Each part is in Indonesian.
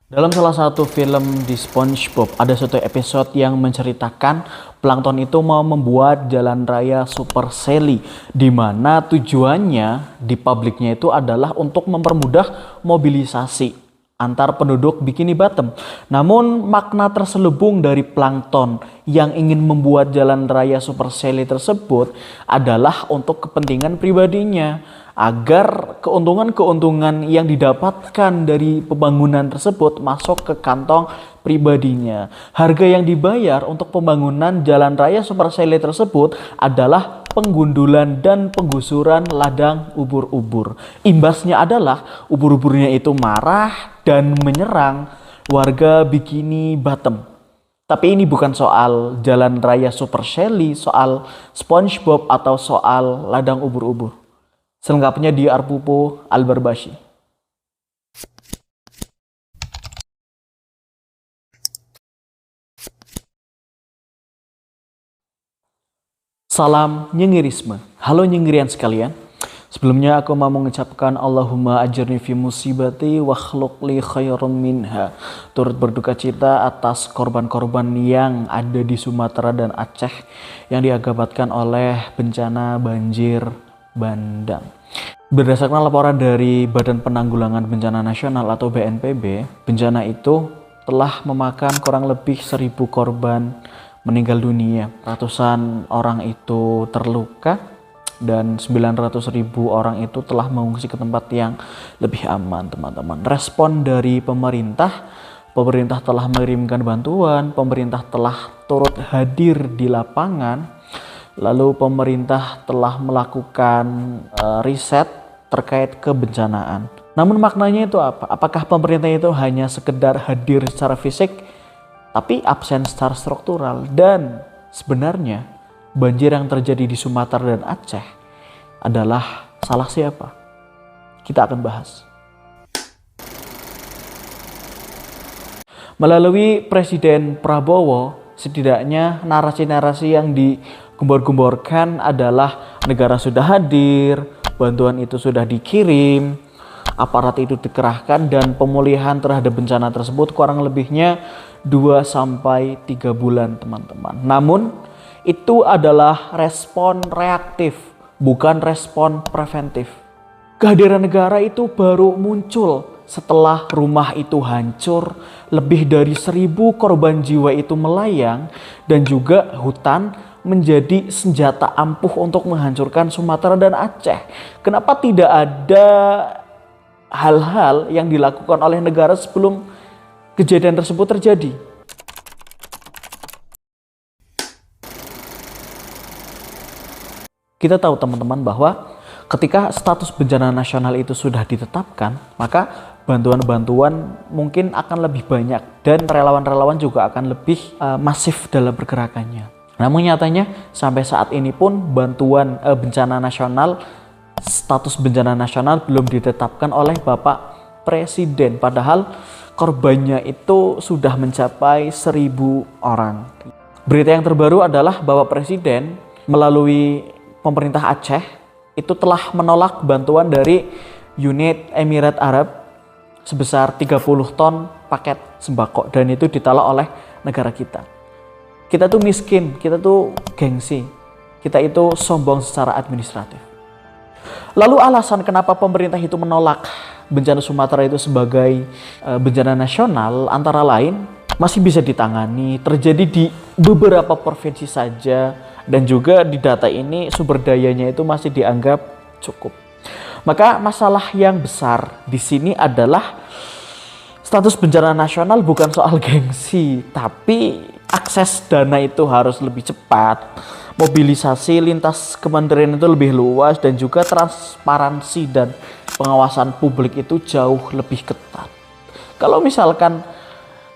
Dalam salah satu film di SpongeBob, ada satu episode yang menceritakan Plankton itu mau membuat jalan raya Super Sally, di mana tujuannya di publiknya itu adalah untuk mempermudah mobilisasi antar penduduk Bikini Bottom. Namun makna terselubung dari Plankton yang ingin membuat jalan raya Super Sally tersebut adalah untuk kepentingan pribadinya, agar keuntungan-keuntungan yang didapatkan dari pembangunan tersebut masuk ke kantong pribadinya. Harga yang dibayar untuk pembangunan jalan raya Super Sally tersebut adalah penggundulan dan penggusuran ladang ubur-ubur. Imbasnya adalah ubur-uburnya itu marah dan menyerang warga Bikini Bottom. Tapi ini bukan soal jalan raya Super Sally, soal SpongeBob atau soal ladang ubur-ubur. Selengkapnya di Arpupo Albarbashi. Salam nyingirisme. Halo nyingirian sekalian. Sebelumnya aku mau mengucapkan Allahumma ajirni fi musibati wa khluqli khairum minha. Turut berduka cita atas korban-korban yang ada di Sumatera dan Aceh yang diakibatkan oleh bencana banjir bandang. Berdasarkan laporan dari Badan Penanggulangan Bencana Nasional atau BNPB, bencana itu telah memakan kurang lebih 1.000 korban meninggal dunia. Ratusan orang itu terluka dan 900.000 orang itu telah mengungsi ke tempat yang lebih aman, teman-teman. Respon dari pemerintah telah mengirimkan bantuan, pemerintah telah turut hadir di lapangan. Lalu pemerintah telah melakukan riset terkait kebencanaan. Namun maknanya itu apa? Apakah pemerintah itu hanya sekedar hadir secara fisik tapi absen secara struktural? Dan sebenarnya banjir yang terjadi di Sumatera dan Aceh adalah salah siapa? Kita akan bahas. Melalui Presiden Prabowo, setidaknya narasi-narasi yang digembor-gemborkan adalah negara sudah hadir, bantuan itu sudah dikirim, aparat itu dikerahkan, dan pemulihan terhadap bencana tersebut kurang lebihnya 2-3 bulan, teman-teman. Namun itu adalah respon reaktif, bukan respon preventif. Kehadiran negara itu baru muncul setelah rumah itu hancur, lebih dari 1.000 korban jiwa itu melayang, dan juga hutan menjadi senjata ampuh untuk menghancurkan Sumatera dan Aceh. Kenapa tidak ada hal-hal yang dilakukan oleh negara sebelum kejadian tersebut terjadi? Kita tahu, teman-teman, bahwa ketika status bencana nasional itu sudah ditetapkan, maka bantuan-bantuan mungkin akan lebih banyak dan relawan-relawan juga akan lebih masif dalam pergerakannya. Namun nyatanya sampai saat ini pun bantuan bencana nasional, status bencana nasional belum ditetapkan oleh Bapak Presiden, padahal korbannya itu sudah mencapai 1.000 orang. Berita yang terbaru adalah Bapak Presiden melalui pemerintah Aceh itu telah menolak bantuan dari Unit Emirat Arab sebesar 30 ton paket sembako, dan itu ditolak oleh negara kita. Kita tuh miskin, kita tuh gengsi, kita itu sombong secara administratif. Lalu alasan kenapa pemerintah itu menolak bencana Sumatera itu sebagai bencana nasional antara lain masih bisa ditangani, terjadi di beberapa provinsi saja, dan juga di data ini sumber dayanya itu masih dianggap cukup. Maka masalah yang besar di sini adalah status bencana nasional bukan soal gengsi, tapi akses dana itu harus lebih cepat, mobilisasi lintas kementerian itu lebih luas, dan juga transparansi dan pengawasan publik itu jauh lebih ketat. Kalau misalkan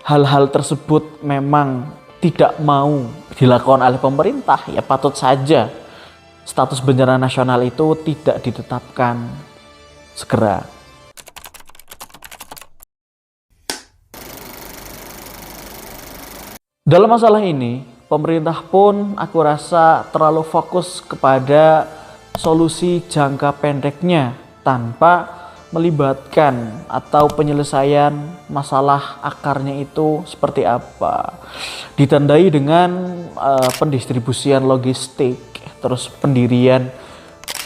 hal-hal tersebut memang tidak mau dilakukan oleh pemerintah, ya patut saja status bencana nasional itu tidak ditetapkan segera. Dalam masalah ini, pemerintah pun aku rasa terlalu fokus kepada solusi jangka pendeknya tanpa melibatkan atau penyelesaian masalah akarnya itu seperti apa. Ditandai dengan pendistribusian logistik, terus pendirian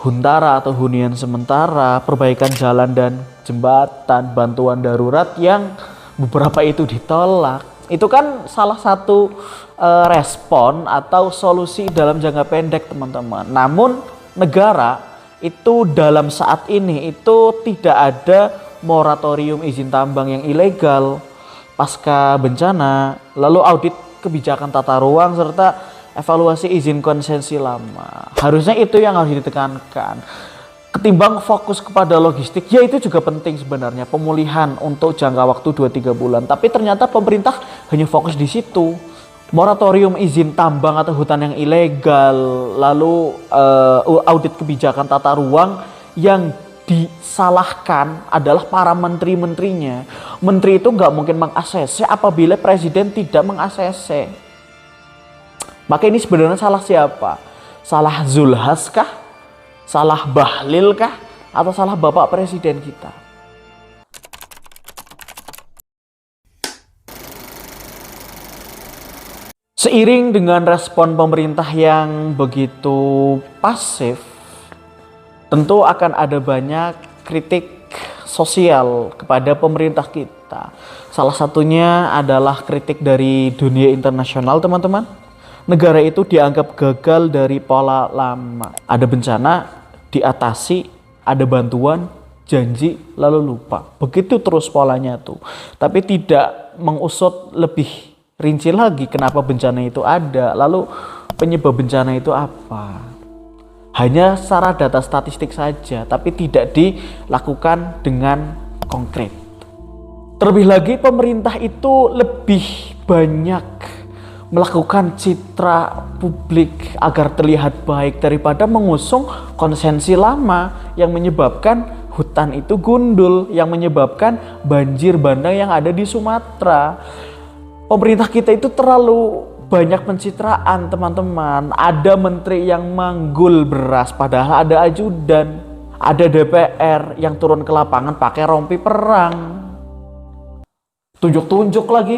huntara atau hunian sementara, perbaikan jalan dan jembatan, bantuan darurat yang beberapa itu ditolak. Itu kan salah satu respon atau solusi dalam jangka pendek, teman-teman. Namun negara itu dalam saat ini itu tidak ada moratorium izin tambang yang ilegal pasca bencana, lalu audit kebijakan tata ruang serta evaluasi izin konsesi lama. Harusnya itu yang harus ditekankan. Ketimbang fokus kepada logistik, ya itu juga penting sebenarnya, pemulihan untuk jangka waktu 2-3 bulan. Tapi ternyata pemerintah hanya fokus di situ. Moratorium izin tambang atau hutan yang ilegal, lalu audit kebijakan tata ruang, yang disalahkan adalah para menteri-menterinya. Menteri itu nggak mungkin meng-ACC apabila presiden tidak meng-ACC. Maka ini sebenarnya salah siapa? Salah Zulhas kah? Salah Bahlil kah? Atau salah Bapak Presiden kita? Seiring dengan respon pemerintah yang begitu pasif, tentu akan ada banyak kritik sosial kepada pemerintah kita. Salah satunya adalah kritik dari dunia internasional, teman-teman. Negara itu dianggap gagal dari pola lama. Ada bencana, diatasi, ada bantuan, janji, lalu lupa. Begitu terus polanya tuh. Tapi tidak mengusut lebih rinci lagi kenapa bencana itu ada, lalu penyebab bencana itu apa. Hanya secara data statistik saja, tapi tidak dilakukan dengan konkret. Terlebih lagi pemerintah itu lebih banyak melakukan citra publik agar terlihat baik daripada mengusung konsensi lama yang menyebabkan hutan itu gundul, yang menyebabkan banjir bandang yang ada di Sumatera. Pemerintah kita itu terlalu banyak pencitraan, teman-teman. Ada menteri yang manggul beras padahal ada ajudan. Ada DPR yang turun ke lapangan pakai rompi perang. Tunjuk-tunjuk lagi.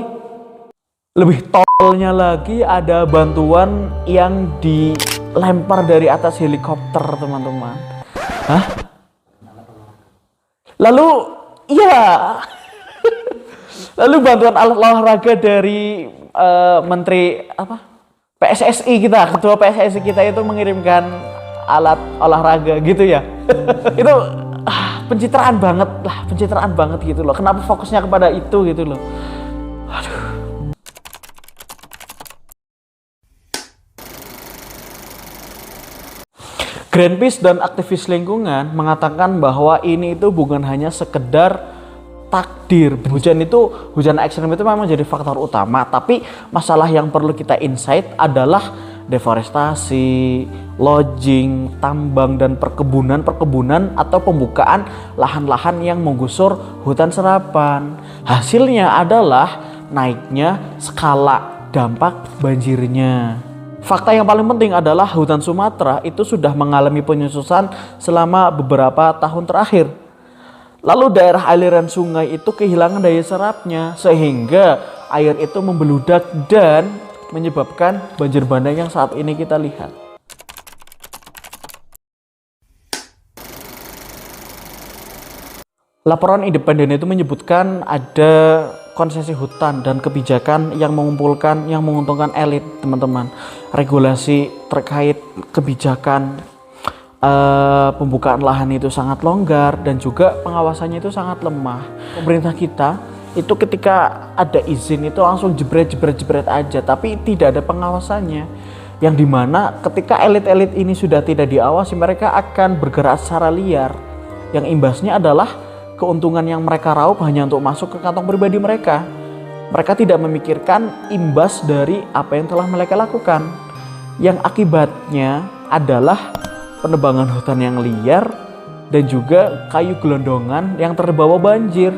Lebih tolnya lagi ada bantuan yang dilempar dari atas helikopter, teman-teman. Hah? Lalu, iya. Lalu bantuan alat olahraga dari Menteri PSSI kita, Ketua PSSI kita itu mengirimkan alat olahraga gitu ya. Itu pencitraan banget gitu loh. Kenapa fokusnya kepada itu gitu loh. Aduh. Greenpeace dan aktivis lingkungan mengatakan bahwa ini itu bukan hanya sekedar takdir. Hujan ekstrem itu memang jadi faktor utama, tapi masalah yang perlu kita insight adalah deforestasi, lodging, tambang dan perkebunan atau pembukaan lahan-lahan yang menggusur hutan serapan. Hasilnya adalah naiknya skala dampak banjirnya. Fakta yang paling penting adalah hutan Sumatera itu sudah mengalami penyusutan selama beberapa tahun terakhir. Lalu daerah aliran sungai itu kehilangan daya serapnya sehingga air itu membeludak dan menyebabkan banjir bandang yang saat ini kita lihat. Laporan independen itu menyebutkan ada konsesi hutan dan kebijakan yang menguntungkan elit, teman-teman. Regulasi terkait kebijakan pembukaan lahan itu sangat longgar dan juga pengawasannya itu sangat lemah. Pemerintah kita itu ketika ada izin itu langsung jebret aja, tapi tidak ada pengawasannya. Yang dimana ketika elit-elit ini sudah tidak diawasi, mereka akan bergerak secara liar. Yang imbasnya adalah keuntungan yang mereka raup hanya untuk masuk ke kantong pribadi mereka. Mereka tidak memikirkan imbas dari apa yang telah mereka lakukan. Yang akibatnya adalah penebangan hutan yang liar dan juga kayu gelondongan yang terbawa banjir.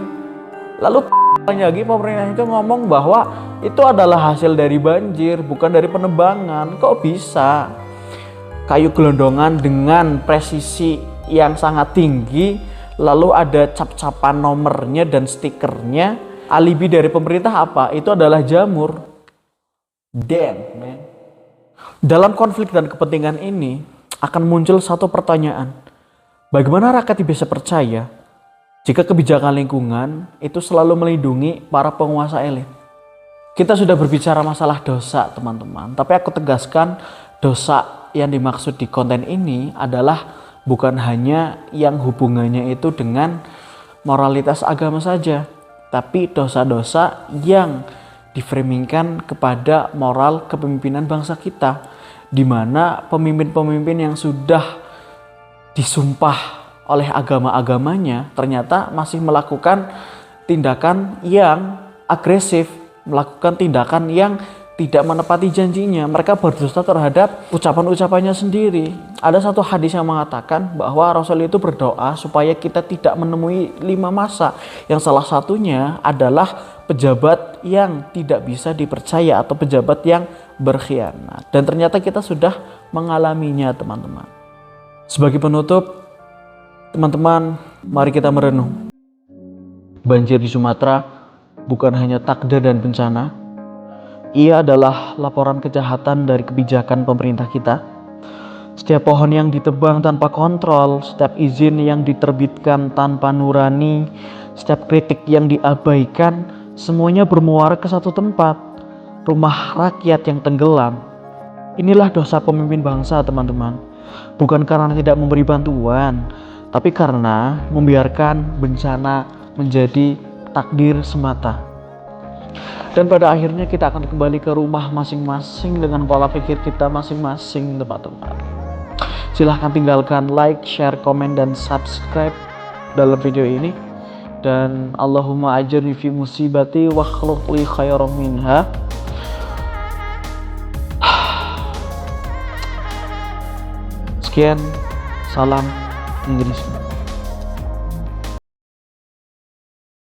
Lalu lagi pemerintah itu ngomong bahwa itu adalah hasil dari banjir, bukan dari penebangan. Kok bisa? Kayu gelondongan dengan presisi yang sangat tinggi lalu ada cap-capan nomornya dan stikernya. Alibi dari pemerintah apa? Itu adalah jamur. Damn, man. Dalam konflik dan kepentingan ini akan muncul satu pertanyaan. Bagaimana rakyat bisa percaya jika kebijakan lingkungan itu selalu melindungi para penguasa elit? Kita sudah berbicara masalah dosa, teman-teman. Tapi aku tegaskan, dosa yang dimaksud di konten ini adalah bukan hanya yang hubungannya itu dengan moralitas agama saja, tapi dosa-dosa yang diframingkan kepada moral kepemimpinan bangsa kita, di mana pemimpin-pemimpin yang sudah disumpah oleh agama-agamanya ternyata masih melakukan tindakan yang agresif, melakukan tindakan yang tidak menepati janjinya. Mereka berdusta terhadap ucapan-ucapannya sendiri. Ada satu hadis yang mengatakan bahwa Rasul itu berdoa supaya kita tidak menemui 5 masa, yang salah satunya adalah pejabat yang tidak bisa dipercaya atau pejabat yang berkhianat. Dan ternyata kita sudah mengalaminya, teman-teman. Sebagai penutup, teman-teman, mari kita merenung. Banjir di Sumatera bukan hanya takdir dan bencana, ia adalah laporan kejahatan dari kebijakan pemerintah kita. Setiap pohon yang ditebang tanpa kontrol, setiap izin yang diterbitkan tanpa nurani, setiap kritik yang diabaikan, semuanya bermuara ke satu tempat, rumah rakyat yang tenggelam. Inilah dosa pemimpin bangsa, teman-teman. Bukan karena tidak memberi bantuan, tapi karena membiarkan bencana menjadi takdir semata. Dan pada akhirnya kita akan kembali ke rumah masing-masing dengan pola pikir kita masing-masing, teman-teman. Silahkan tinggalkan like, share, komen, dan subscribe dalam video ini. Dan Allahumma ajirni fi musibati wa khluq li khairan minha. Sekian, salam Inggris.